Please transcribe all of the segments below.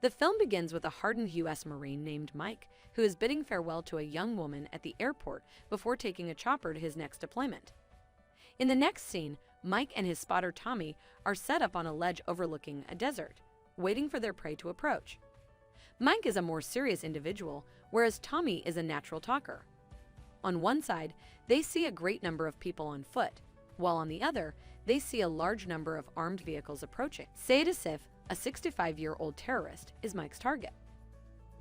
The film begins with a hardened U.S. Marine named Mike, who is bidding farewell to a young woman at the airport before taking a chopper to his next deployment. In the next scene, Mike and his spotter Tommy are set up on a ledge overlooking a desert, waiting for their prey to approach. Mike is a more serious individual, whereas Tommy is a natural talker. On one side, they see a great number of people on foot, while on the other, they see a large number of armed vehicles approaching. Sayed Asif, a 65-year-old terrorist, is Mike's target.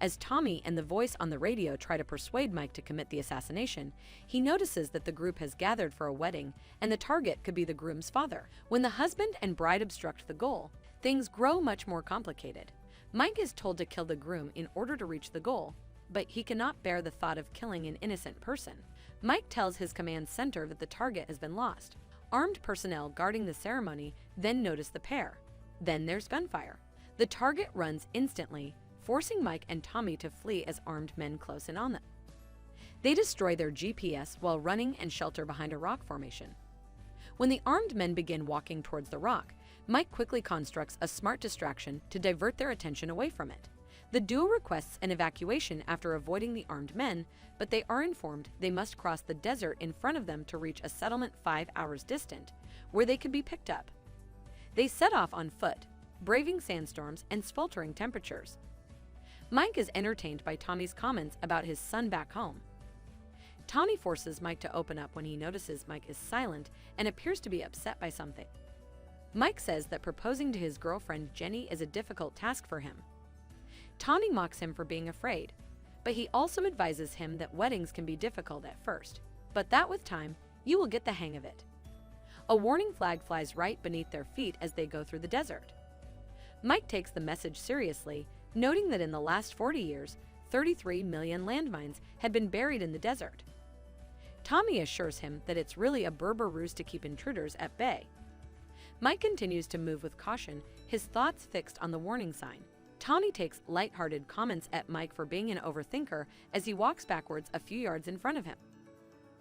As Tommy and the voice on the radio try to persuade Mike to commit the assassination, he notices that the group has gathered for a wedding and the target could be the groom's father. When the husband and bride obstruct the goal, things grow much more complicated. Mike is told to kill the groom in order to reach the goal, but he cannot bear the thought of killing an innocent person. Mike tells his command center that the target has been lost. Armed personnel guarding the ceremony then notice the pair. Then there's gunfire. The target runs instantly, forcing Mike and Tommy to flee as armed men close in on them. They destroy their GPS while running and shelter behind a rock formation. When the armed men begin walking towards the rock, Mike quickly constructs a smart distraction to divert their attention away from it. The duo requests an evacuation after avoiding the armed men, but they are informed they must cross the desert in front of them to reach a settlement 5 hours distant, where they could be picked up. They set off on foot, braving sandstorms and sweltering temperatures. Mike is entertained by Tommy's comments about his son back home. Tommy forces Mike to open up when he notices Mike is silent and appears to be upset by something. Mike says that proposing to his girlfriend Jenny is a difficult task for him. Tommy mocks him for being afraid, but he also advises him that weddings can be difficult at first, but that with time, you will get the hang of it. A warning flag flies right beneath their feet as they go through the desert. Mike takes the message seriously, noting that in the last 40 years, 33 million landmines had been buried in the desert. Tommy assures him that it's really a Berber ruse to keep intruders at bay. Mike continues to move with caution, his thoughts fixed on the warning sign. Tommy takes light-hearted comments at Mike for being an overthinker as he walks backwards a few yards in front of him.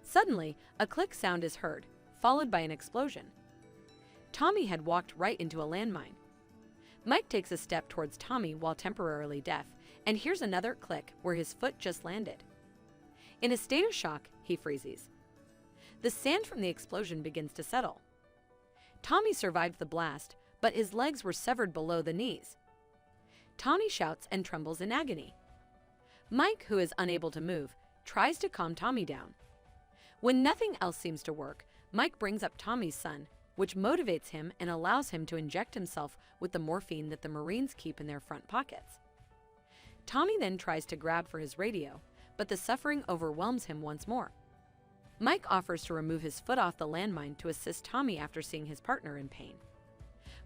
Suddenly, a click sound is heard, followed by an explosion. Tommy had walked right into a landmine. Mike takes a step towards Tommy while temporarily deaf, and hears another click where his foot just landed. In a state of shock, he freezes. The sand from the explosion begins to settle. Tommy survived the blast, but his legs were severed below the knees. Tommy shouts and trembles in agony. Mike, who is unable to move, tries to calm Tommy down. When nothing else seems to work, Mike brings up Tommy's son, which motivates him and allows him to inject himself with the morphine that the Marines keep in their front pockets. Tommy then tries to grab for his radio, but the suffering overwhelms him once more. Mike offers to remove his foot off the landmine to assist Tommy after seeing his partner in pain.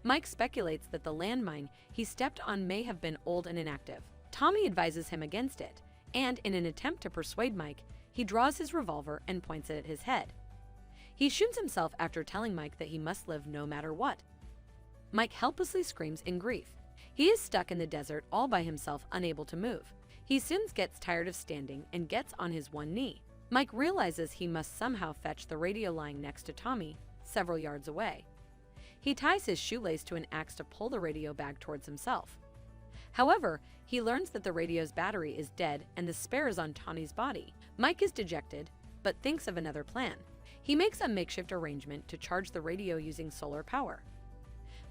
Mike speculates that the landmine he stepped on may have been old and inactive. Tommy advises him against it, and in an attempt to persuade Mike, he draws his revolver and points it at his head. He shoots himself after telling Mike that he must live no matter what. Mike helplessly screams in grief. He is stuck in the desert all by himself, unable to move. He soon gets tired of standing and gets on his one knee. Mike realizes he must somehow fetch the radio lying next to Tommy, several yards away. He ties his shoelace to an axe to pull the radio bag towards himself. However, he learns that the radio's battery is dead and the spare is on Tommy's body. Mike is dejected, but thinks of another plan. He makes a makeshift arrangement to charge the radio using solar power.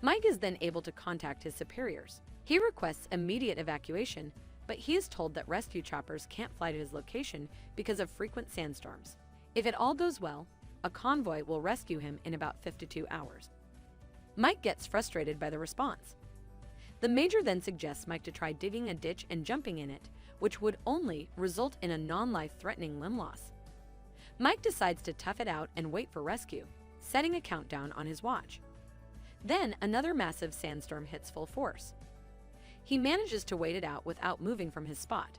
Mike is then able to contact his superiors. He requests immediate evacuation, but he is told that rescue choppers can't fly to his location because of frequent sandstorms. If it all goes well, a convoy will rescue him in about 52 hours. Mike gets frustrated by the response. The major then suggests Mike to try digging a ditch and jumping in it, which would only result in a non-life-threatening limb loss. Mike decides to tough it out and wait for rescue, setting a countdown on his watch. Then another massive sandstorm hits full force. He manages to wait it out without moving from his spot.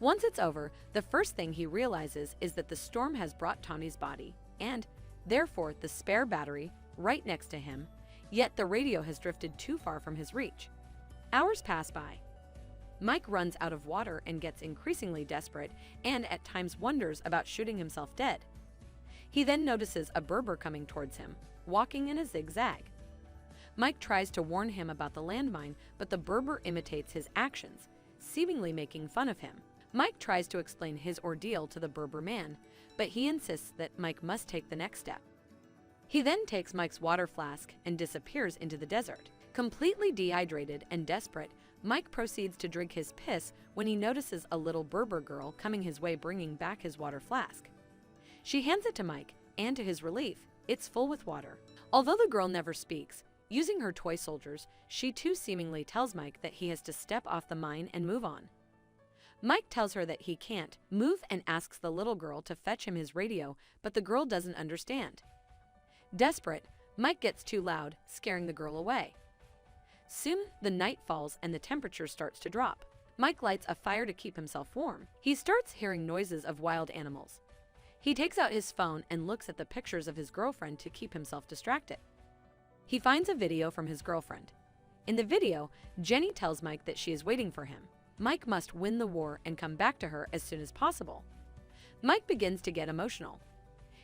Once it's over, the first thing he realizes is that the storm has brought Tommy's body, and, therefore, the spare battery, right next to him, yet the radio has drifted too far from his reach. Hours pass by. Mike runs out of water and gets increasingly desperate and at times wonders about shooting himself dead. He then notices a Berber coming towards him, walking in a zigzag. Mike tries to warn him about the landmine, but the Berber imitates his actions, seemingly making fun of him. Mike tries to explain his ordeal to the Berber man, but he insists that Mike must take the next step. He then takes Mike's water flask and disappears into the desert. Completely dehydrated and desperate, Mike proceeds to drink his piss when he notices a little Berber girl coming his way bringing back his water flask. She hands it to Mike, and to his relief, it's full with water. Although the girl never speaks, using her toy soldiers, she too seemingly tells Mike that he has to step off the mine and move on. Mike tells her that he can't move and asks the little girl to fetch him his radio, but the girl doesn't understand. Desperate, Mike gets too loud, scaring the girl away. Soon, the night falls and the temperature starts to drop. Mike lights a fire to keep himself warm. He starts hearing noises of wild animals. He takes out his phone and looks at the pictures of his girlfriend to keep himself distracted. He finds a video from his girlfriend. In the video, Jenny tells Mike that she is waiting for him. Mike must win the war and come back to her as soon as possible. Mike begins to get emotional.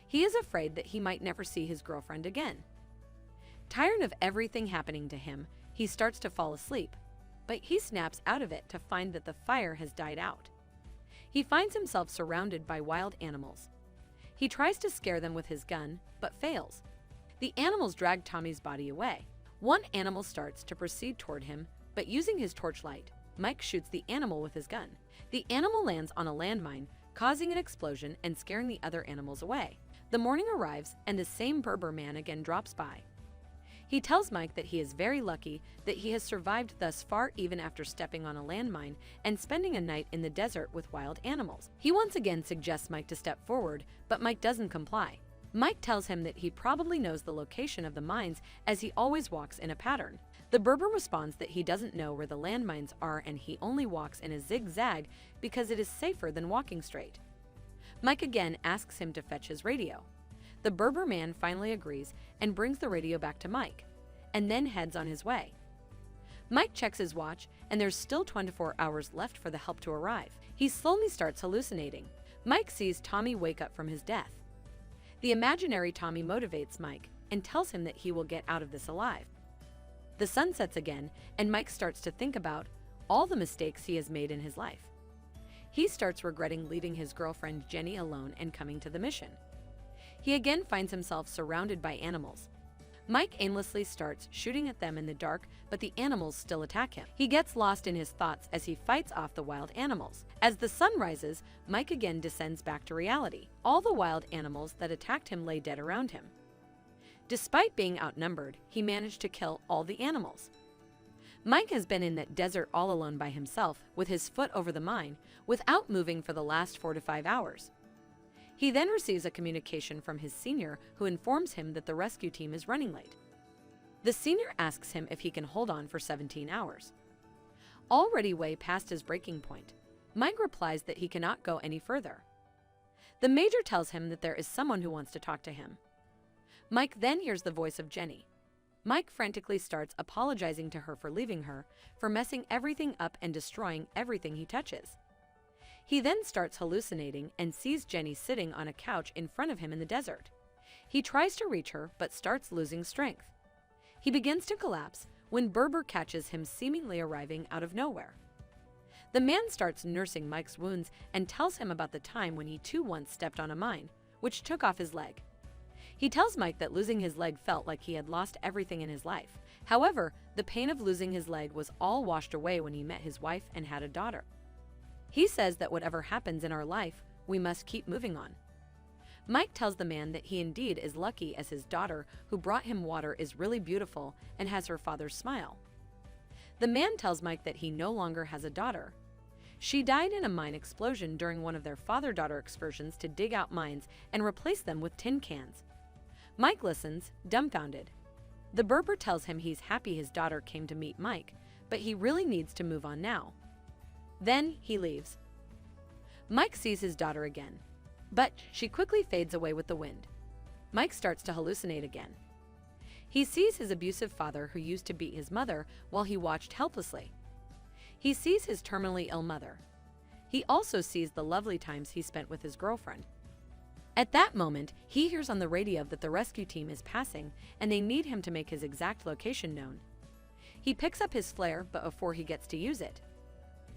He is afraid that he might never see his girlfriend again. Tired of everything happening to him, he starts to fall asleep, but he snaps out of it to find that the fire has died out. He finds himself surrounded by wild animals. He tries to scare them with his gun, but fails. The animals drag Tommy's body away. One animal starts to proceed toward him, but using his torchlight, Mike shoots the animal with his gun. The animal lands on a landmine, causing an explosion and scaring the other animals away. The morning arrives, and the same Berber man again drops by. He tells Mike that he is very lucky that he has survived thus far even after stepping on a landmine and spending a night in the desert with wild animals. He once again suggests Mike to step forward, but Mike doesn't comply. Mike tells him that he probably knows the location of the mines as he always walks in a pattern. The Berber responds that he doesn't know where the landmines are and he only walks in a zigzag because it is safer than walking straight. Mike again asks him to fetch his radio. The Berber man finally agrees and brings the radio back to Mike, and then heads on his way. Mike checks his watch, and there's still 24 hours left for the help to arrive. He slowly starts hallucinating. Mike sees Tommy wake up from his death. The imaginary Tommy motivates Mike and tells him that he will get out of this alive. The sun sets again, and Mike starts to think about all the mistakes he has made in his life. He starts regretting leaving his girlfriend Jenny alone and coming to the mission. He again finds himself surrounded by animals. Mike aimlessly starts shooting at them in the dark, but the animals still attack him. He gets lost in his thoughts as he fights off the wild animals. As the sun rises, Mike again descends back to reality. All the wild animals that attacked him lay dead around him. Despite being outnumbered, he managed to kill all the animals. Mike has been in that desert all alone by himself, with his foot over the mine, without moving for the last 4 to 5 hours. He then receives a communication from his senior who informs him that the rescue team is running late. The senior asks him if he can hold on for 17 hours. Already way past his breaking point, Mike replies that he cannot go any further. The major tells him that there is someone who wants to talk to him. Mike then hears the voice of Jenny. Mike frantically starts apologizing to her for leaving her, for messing everything up and destroying everything he touches. He then starts hallucinating and sees Jenny sitting on a couch in front of him in the desert. He tries to reach her but starts losing strength. He begins to collapse when Berber catches him seemingly arriving out of nowhere. The man starts nursing Mike's wounds and tells him about the time when he too once stepped on a mine, which took off his leg. He tells Mike that losing his leg felt like he had lost everything in his life. However, the pain of losing his leg was all washed away when he met his wife and had a daughter. He says that whatever happens in our life, we must keep moving on. Mike tells the man that he indeed is lucky as his daughter who brought him water is really beautiful and has her father's smile. The man tells Mike that he no longer has a daughter. She died in a mine explosion during one of their father-daughter excursions to dig out mines and replace them with tin cans. Mike listens, dumbfounded. The Berber tells him he's happy his daughter came to meet Mike, but he really needs to move on now. Then he leaves. Mike sees his daughter again, but she quickly fades away with the wind. Mike starts to hallucinate again. He sees his abusive father who used to beat his mother while he watched helplessly. He sees his terminally ill mother. He also sees the lovely times he spent with his girlfriend. At that moment, he hears on the radio that the rescue team is passing and they need him to make his exact location known. He picks up his flare, but before he gets to use it,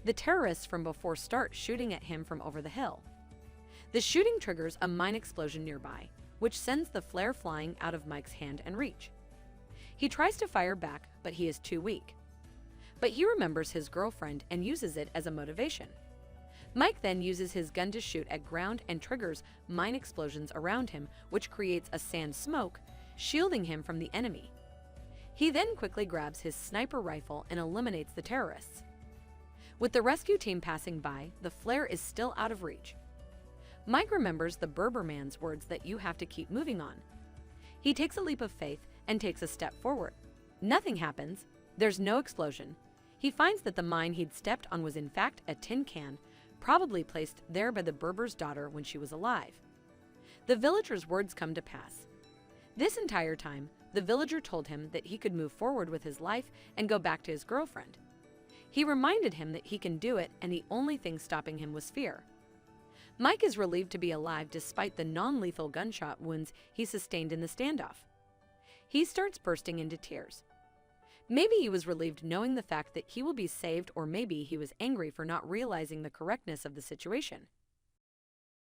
the terrorists from before start shooting at him from over the hill. The shooting triggers a mine explosion nearby, which sends the flare flying out of Mike's hand and reach. He tries to fire back, but he is too weak. But he remembers his girlfriend and uses it as a motivation. Mike then uses his gun to shoot at ground and triggers mine explosions around him, which creates a sand smoke, shielding him from the enemy. He then quickly grabs his sniper rifle and eliminates the terrorists. With the rescue team passing by, the flare is still out of reach. Mike remembers the Berber man's words that you have to keep moving on. He takes a leap of faith and takes a step forward. Nothing happens. There's no explosion. He finds that the mine he'd stepped on was in fact a tin can, probably placed there by the Berber's daughter when she was alive. The villager's words come to pass. This entire time, the villager told him that he could move forward with his life and go back to his girlfriend. He reminded him that he can do it, and the only thing stopping him was fear. Mike is relieved to be alive despite the non-lethal gunshot wounds he sustained in the standoff. He starts bursting into tears. Maybe he was relieved knowing the fact that he will be saved, or maybe he was angry for not realizing the correctness of the situation.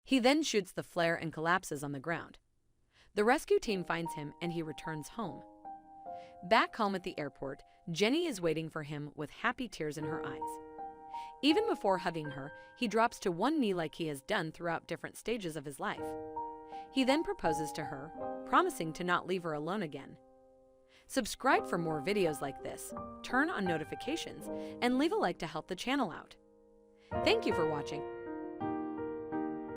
He then shoots the flare and collapses on the ground. The rescue team finds him and he returns home. Back home at the airport, Jenny is waiting for him with happy tears in her eyes. Even before hugging her, he drops to one knee like he has done throughout different stages of his life. He then proposes to her, promising to not leave her alone again. Subscribe for more videos like this, turn on notifications, and leave a like to help the channel out. Thank you for watching.